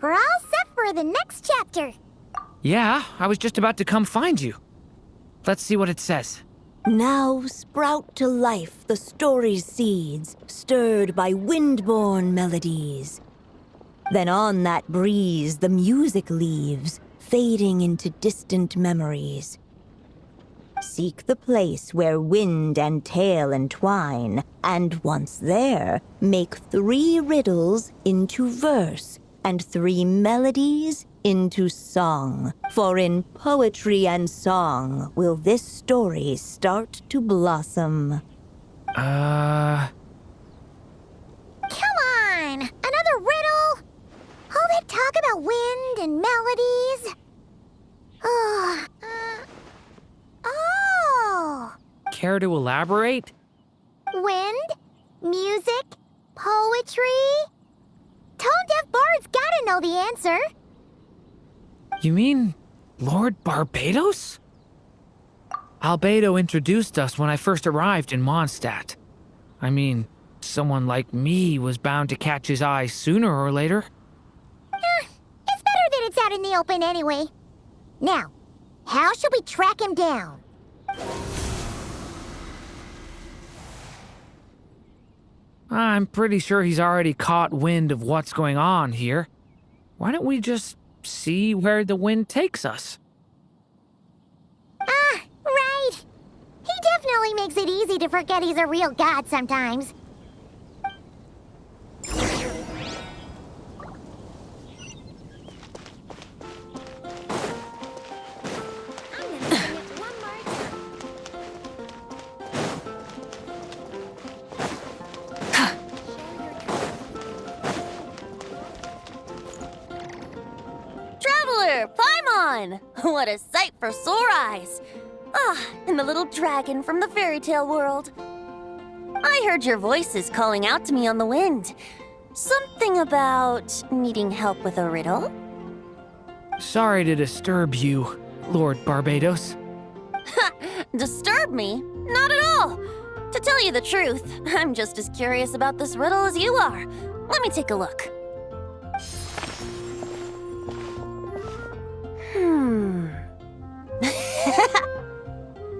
We're all set for the next chapter. Yeah, I was just about to come find you. Let's see what it says. Now sprout to life the story's seeds, stirred by wind-born melodies. Then on that breeze the music leaves, fading into distant memories. Seek the place where wind and tale entwine, and once there, make 3 riddles into verse, and 3 melodies into song. For in poetry and song will this story start to blossom. Come on! Another riddle? All that talk about wind and melodies? Oh. Care to elaborate? Wind, music, poetry. Tone-deaf bards gotta know the answer. You mean Lord Barbados? Albedo introduced us when I first arrived in Mondstadt. I mean, someone like me was bound to catch his eye sooner or later. It's better that it's out in the open anyway. Now, how should we track him down? I'm pretty sure he's already caught wind of what's going on here. Why don't we just see where the wind takes us? Right. He definitely makes it easy to forget he's a real god sometimes. Paimon! What a sight for sore eyes! And the little dragon from the fairy tale world. I heard your voices calling out to me on the wind. Something about needing help with a riddle? Sorry to disturb you, Lord Barbados. Disturb me? Not at all! To tell you the truth, I'm just as curious about this riddle as you are. Let me take a look.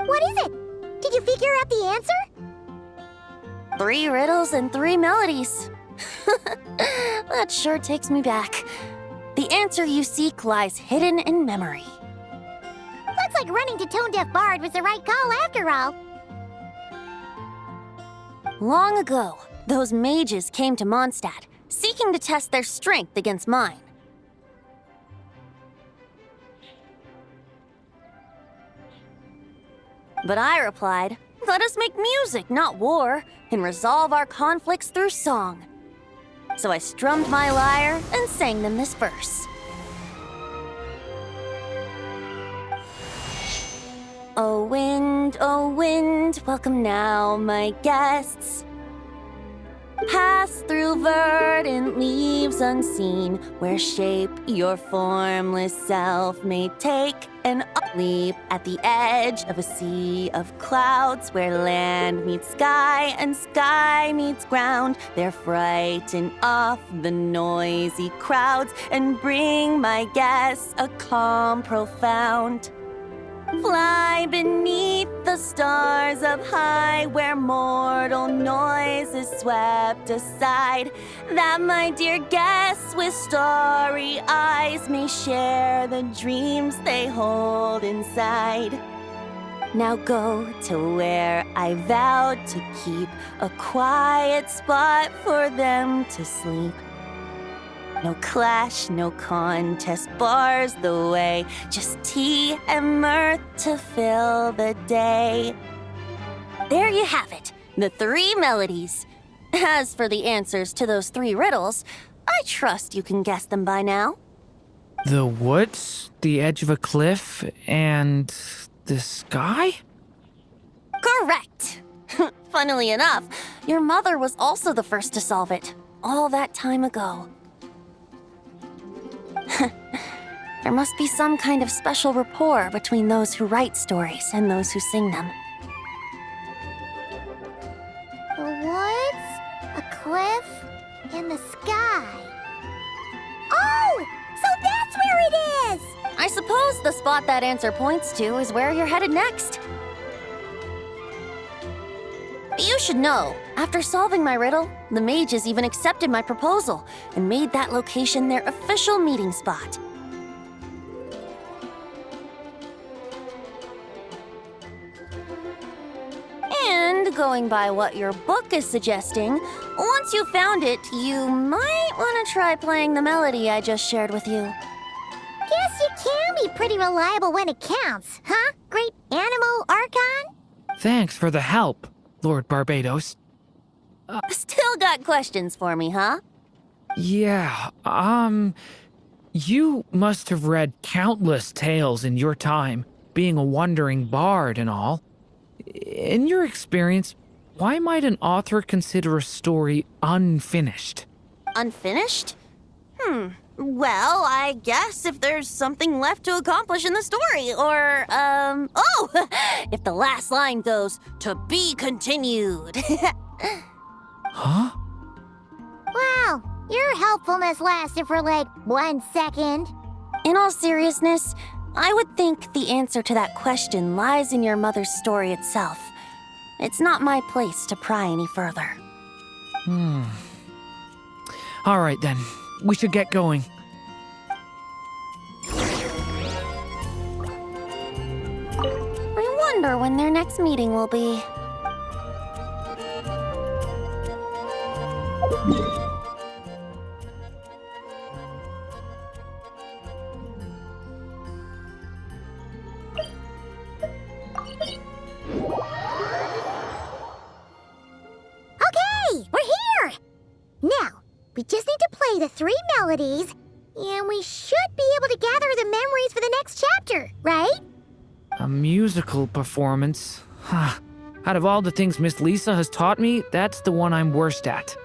What is it? Did you figure out the answer? 3 riddles and 3 melodies. That sure takes me back. The answer you seek lies hidden in memory. Looks like running to Tone-Deaf Bard was the right call after all. Long ago, those mages came to Mondstadt, seeking to test their strength against mine. But I replied, let us make music, not war, and resolve our conflicts through song. So I strummed my lyre and sang them this verse. O wind, welcome now, my guests. Pass through verdant leaves unseen, where shape your formless self may take, and leap at the edge of a sea of clouds, where land meets sky and sky meets ground. There frighten off the noisy crowds and bring my guests a calm profound. Fly beneath the stars up high, where mortal noise is swept aside, that my dear guests with starry eyes may share the dreams they hold inside. Now go to where I vowed to keep a quiet spot for them to sleep. No clash, no contest bars the way, just tea and mirth to fill the day. There you have it, the 3 melodies. As for the answers to those 3 riddles, I trust you can guess them by now. The woods, the edge of a cliff, and the sky? Correct! Funnily enough, your mother was also the first to solve it, all that time ago. There must be some kind of special rapport between those who write stories and those who sing them. The woods, a cliff, and the sky. Oh! So that's where it is! I suppose the spot that answer points to is where you're headed next. You should know, after solving my riddle, the mages even accepted my proposal and made that location their official meeting spot. And going by what your book is suggesting, once you found it, you might want to try playing the melody I just shared with you. Guess you can be pretty reliable when it counts, huh? Great Animo Archon? Thanks for the help, Lord Barbados. Still got questions for me, huh? Yeah, you must have read countless tales in your time, being a wandering bard and all. In your experience, why might an author consider a story unfinished? Unfinished? Well, I guess if there's something left to accomplish in the story, or, if the last line goes, "To be continued." Huh? Wow, your helpfulness lasted for like 1 second. In all seriousness, I would think the answer to that question lies in your mother's story itself. It's not my place to pry any further. All right then, we should get going. I wonder when their next meeting will be. Okay, we're here! Now, we just need to play the 3 melodies, and we should be able to gather the memories for the next chapter, right? A musical performance? Huh. Out of all the things Miss Lisa has taught me, that's the one I'm worst at.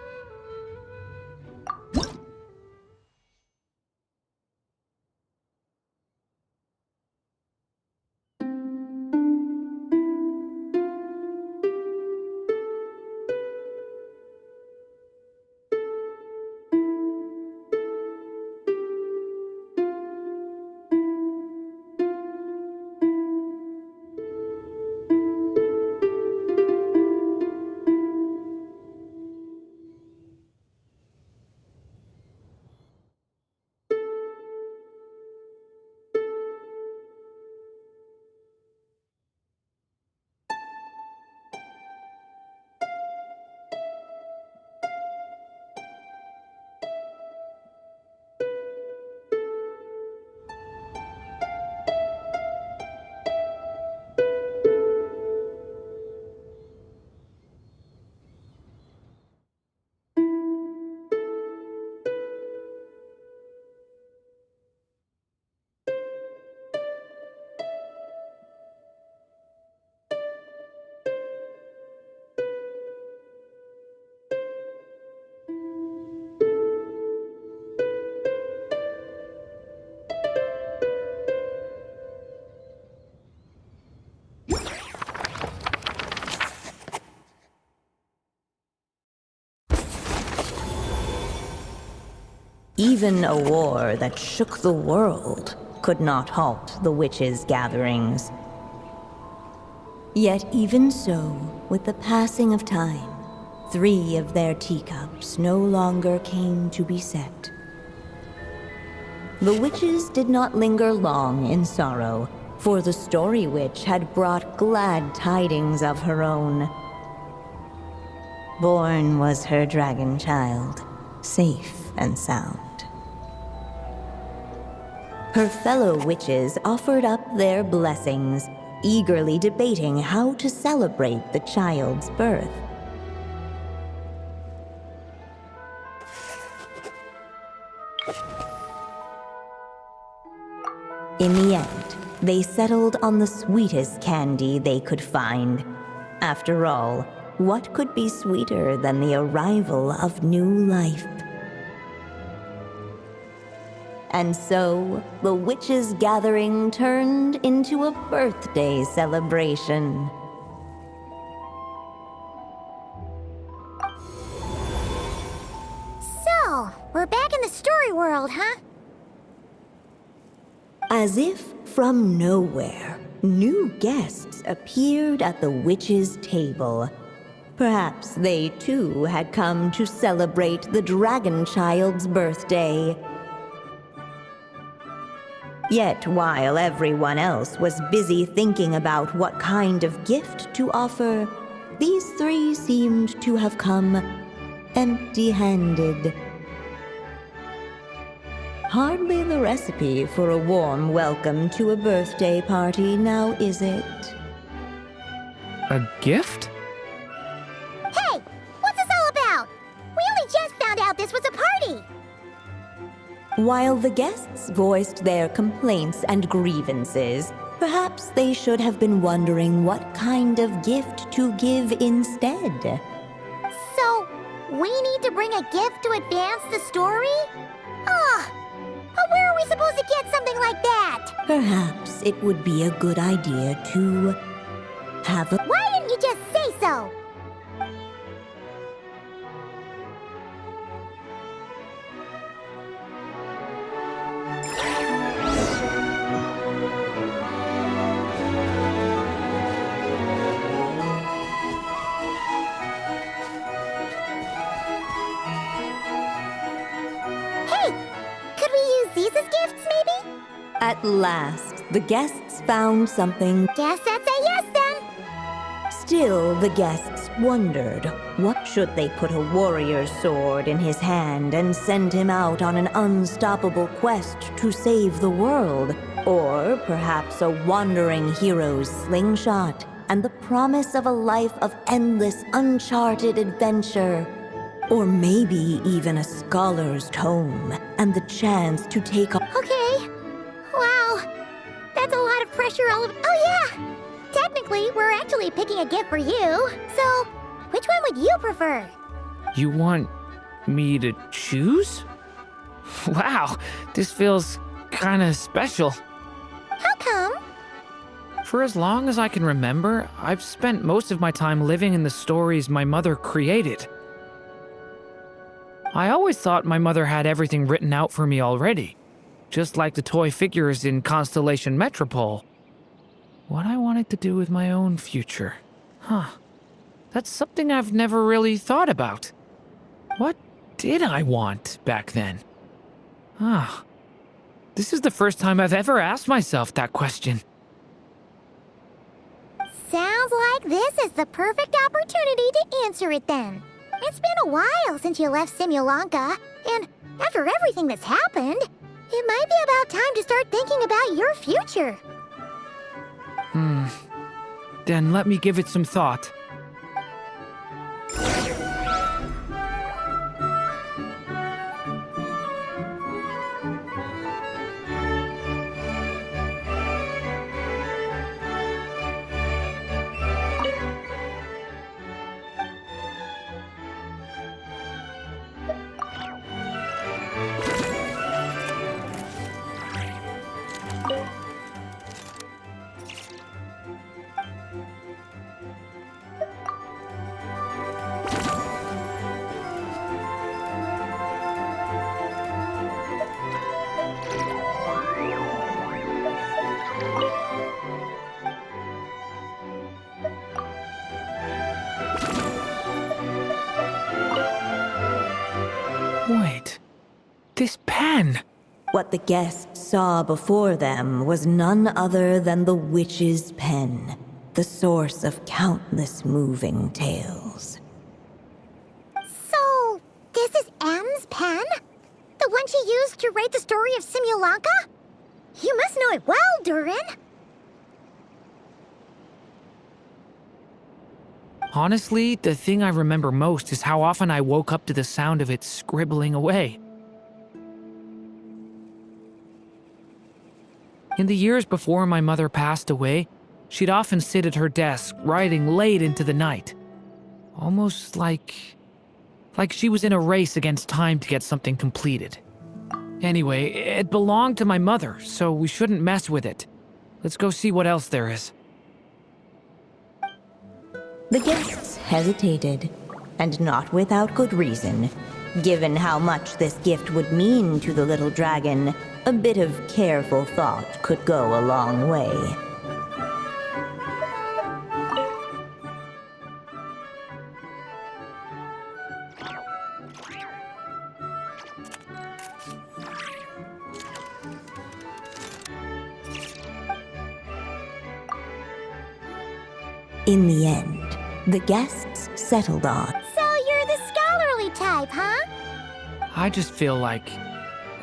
Even a war that shook the world could not halt the witches' gatherings. Yet even so, with the passing of time, 3 of their teacups no longer came to be set. The witches did not linger long in sorrow, for the Story Witch had brought glad tidings of her own. Born was her dragon child, safe and sound. Her fellow witches offered up their blessings, eagerly debating how to celebrate the child's birth. In the end, they settled on the sweetest candy they could find. After all, what could be sweeter than the arrival of new life? And so, the witches' gathering turned into a birthday celebration. So, we're back in the story world, huh? As if from nowhere, new guests appeared at the witches' table. Perhaps they too had come to celebrate the dragon child's birthday. Yet while everyone else was busy thinking about what kind of gift to offer, these three seemed to have come empty-handed. Hardly the recipe for a warm welcome to a birthday party, now is it? A gift? Hey, what's this all about? We only just found out this was a party! While the guests voiced their complaints and grievances, perhaps they should have been wondering what kind of gift to give instead. So, we need to bring a gift to advance the story? Ugh! But where are we supposed to get something like that? Perhaps it would be a good idea to have a... Why didn't you just say so? These as gifts, maybe? At last, the guests found something. Guess that's a yes, then. Still, the guests wondered, what should they put a warrior's sword in his hand and send him out on an unstoppable quest to save the world? Or perhaps a wandering hero's slingshot and the promise of a life of endless, uncharted adventure? Or maybe even a scholar's tome and the chance to take a... Okay. Wow. That's a lot of pressure all of... Oh, yeah! Technically, we're actually picking a gift for you. So, which one would you prefer? You want me to choose? Wow, this feels kinda special. How come? For as long as I can remember, I've spent most of my time living in the stories my mother created. I always thought my mother had everything written out for me already, just like the toy figures in Constellation Metropole. What I wanted to do with my own future. Huh. That's something I've never really thought about. What did I want back then? Ah. This is the first time I've ever asked myself that question. Sounds like this is the perfect opportunity to answer it then. It's been a while since you left Simulanka, and after everything that's happened, it might be about time to start thinking about your future. Then let me give it some thought. Wait, this pen! What the guests saw before them was none other than the witch's pen, the source of countless moving tales. So, this is M's pen? The one she used to write the story of Simulanka? You must know it well, Durin. Honestly, the thing I remember most is how often I woke up to the sound of it scribbling away. In the years before my mother passed away, she'd often sit at her desk writing late into the night. Almost like she was in a race against time to get something completed. Anyway, it belonged to my mother, so we shouldn't mess with it. Let's go see what else there is. The guests hesitated, and not without good reason. Given how much this gift would mean to the little dragon, a bit of careful thought could go a long way. In the end, the guests settled on. So you're the scholarly type, huh? I just feel like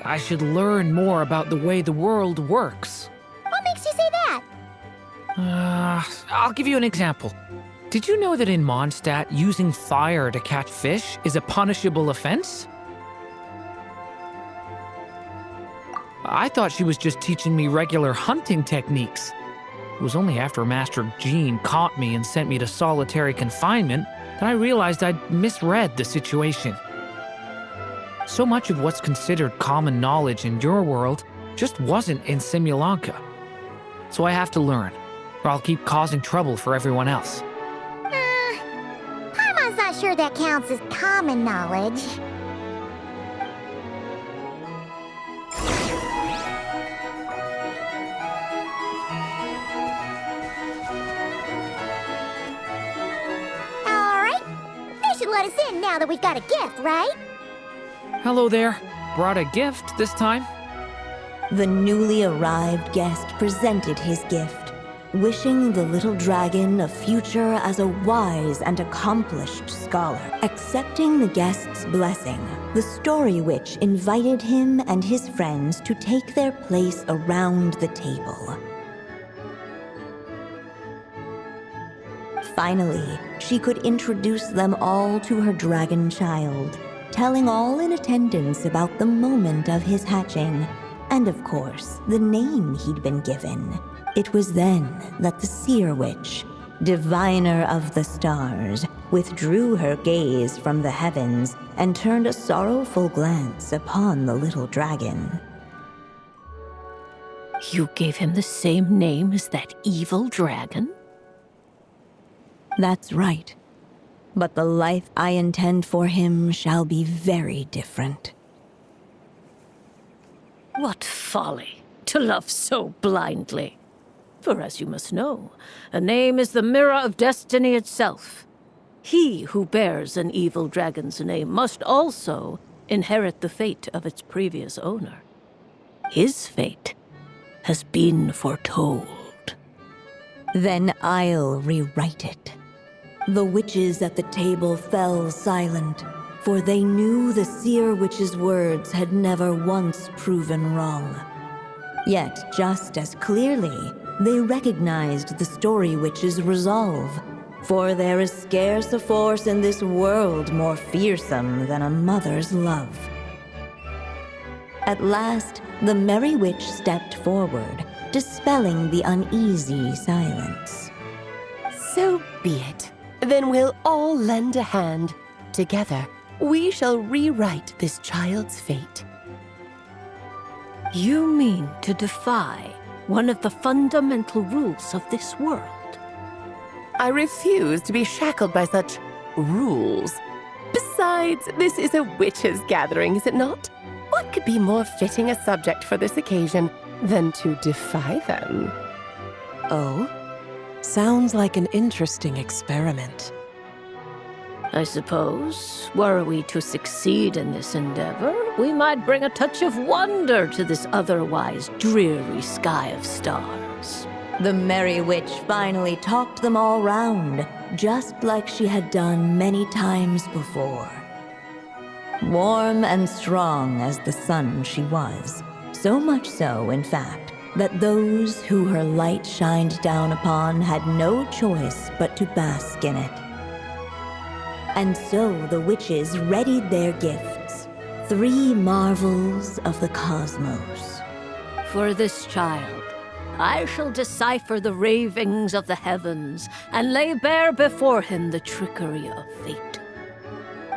I should learn more about the way the world works. What makes you say that? I'll give you an example. Did you know that in Mondstadt, using fire to catch fish is a punishable offense? I thought she was just teaching me regular hunting techniques. It was only after Master Jean caught me and sent me to solitary confinement that I realized I'd misread the situation. So much of what's considered common knowledge in your world just wasn't in Simulanka. So I have to learn, or I'll keep causing trouble for everyone else. Paimon's not sure that counts as common knowledge. Let us in now that we've got a gift, right? Hello there. Brought a gift this time. The newly arrived guest presented his gift, wishing the little dragon a future as a wise and accomplished scholar. Accepting the guest's blessing, the story witch invited him and his friends to take their place around the table. Finally, she could introduce them all to her dragon child, telling all in attendance about the moment of his hatching, and of course, the name he'd been given. It was then that the seer witch, diviner of the stars, withdrew her gaze from the heavens and turned a sorrowful glance upon the little dragon. You gave him the same name as that evil dragon? That's right. But the life I intend for him shall be very different. What folly, to love so blindly. For as you must know, a name is the mirror of destiny itself. He who bears an evil dragon's name must also inherit the fate of its previous owner. His fate has been foretold. Then I'll rewrite it. The witches at the table fell silent, for they knew the seer witch's words had never once proven wrong. Yet, just as clearly, they recognized the story witch's resolve, for there is scarce a force in this world more fearsome than a mother's love. At last, the merry witch stepped forward, dispelling the uneasy silence. So be it. Then we'll all lend a hand. Together, we shall rewrite this child's fate. You mean to defy one of the fundamental rules of this world? I refuse to be shackled by such rules. Besides, this is a witches' gathering, is it not? What could be more fitting a subject for this occasion than to defy them? Oh? Sounds like an interesting experiment. I suppose, were we to succeed in this endeavor, we might bring a touch of wonder to this otherwise dreary sky of stars. The merry witch finally talked them all round, just like she had done many times before. Warm and strong as the sun she was, so much so, in fact, that those who her light shined down upon had no choice but to bask in it. And so the witches readied their gifts, 3 marvels of the cosmos. For this child, I shall decipher the ravings of the heavens and lay bare before him the trickery of fate.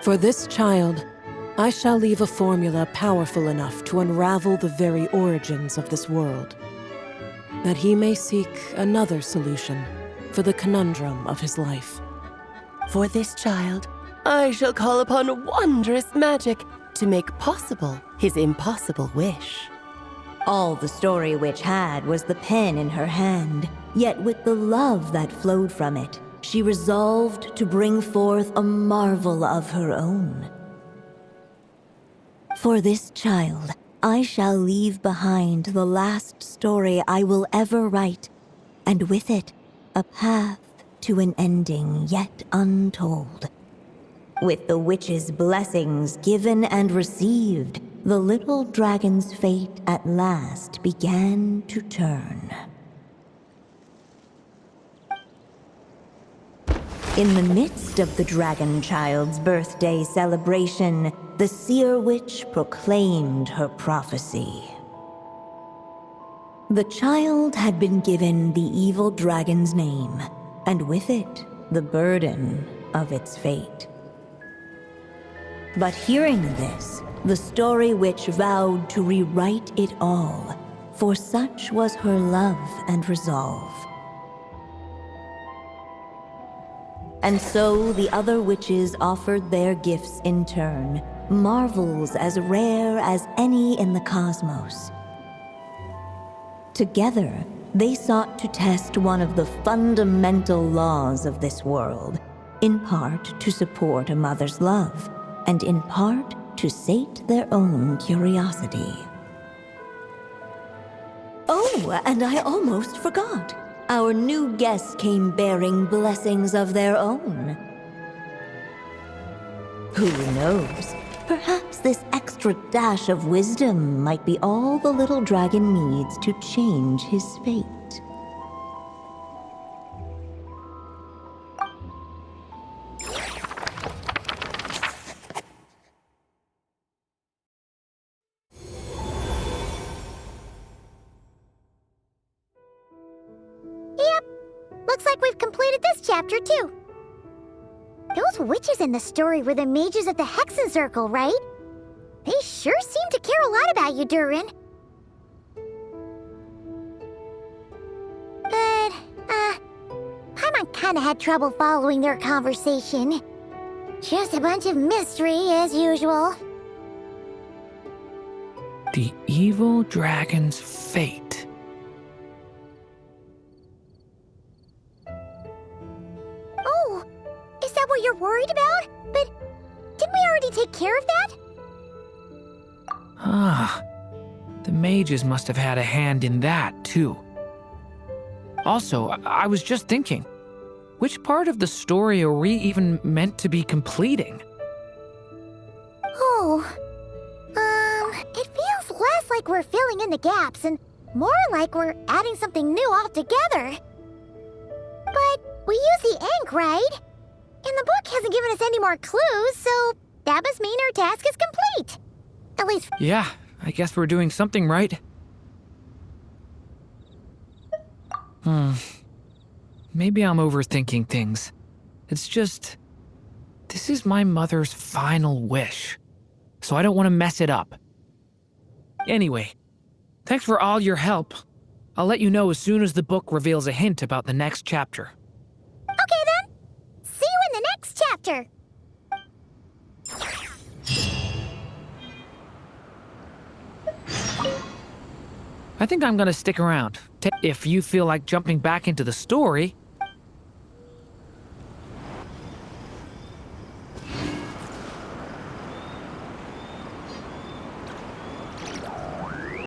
For this child, I shall leave a formula powerful enough to unravel the very origins of this world, that he may seek another solution for the conundrum of his life. For this child, I shall call upon wondrous magic to make possible his impossible wish. All the Story Witch had was the pen in her hand, yet with the love that flowed from it, she resolved to bring forth a marvel of her own. For this child, I shall leave behind the last story I will ever write, and with it, a path to an ending yet untold. With the witch's blessings given and received, the little dragon's fate at last began to turn. In the midst of the dragon child's birthday celebration, the seer witch proclaimed her prophecy. The child had been given the evil dragon's name, and with it, the burden of its fate. But hearing this, the Story Witch vowed to rewrite it all, for such was her love and resolve. And so the other witches offered their gifts in turn, marvels as rare as any in the cosmos. Together, they sought to test one of the fundamental laws of this world, in part to support a mother's love, and in part to sate their own curiosity. Oh, and I almost forgot. Our new guests came bearing blessings of their own. Who knows? Perhaps this extra dash of wisdom might be all the little dragon needs to change his fate. Yep, looks like we've completed this chapter too. Those witches in the story were the mages of the Hexen Circle, right? They sure seem to care a lot about you, Durin. But, Paimon kinda had trouble following their conversation. Just a bunch of mystery, as usual. The evil dragon's fate. Oh, is that what you're worried about? But didn't we already take care of that? Ah, the mages must have had a hand in that, too. Also, I was just thinking, which part of the story are we even meant to be completing? Oh, it feels less like we're filling in the gaps and more like we're adding something new altogether. But we use the ink, right? And the book hasn't given us any more clues, so that must mean our task is complete. At least... Yeah, I guess we're doing something right. Maybe I'm overthinking things. It's just... this is my mother's final wish, so I don't want to mess it up. Anyway, thanks for all your help. I'll let you know as soon as the book reveals a hint about the next chapter. Okay then. See you in the next chapter. I think I'm gonna stick around. If you feel like jumping back into the story,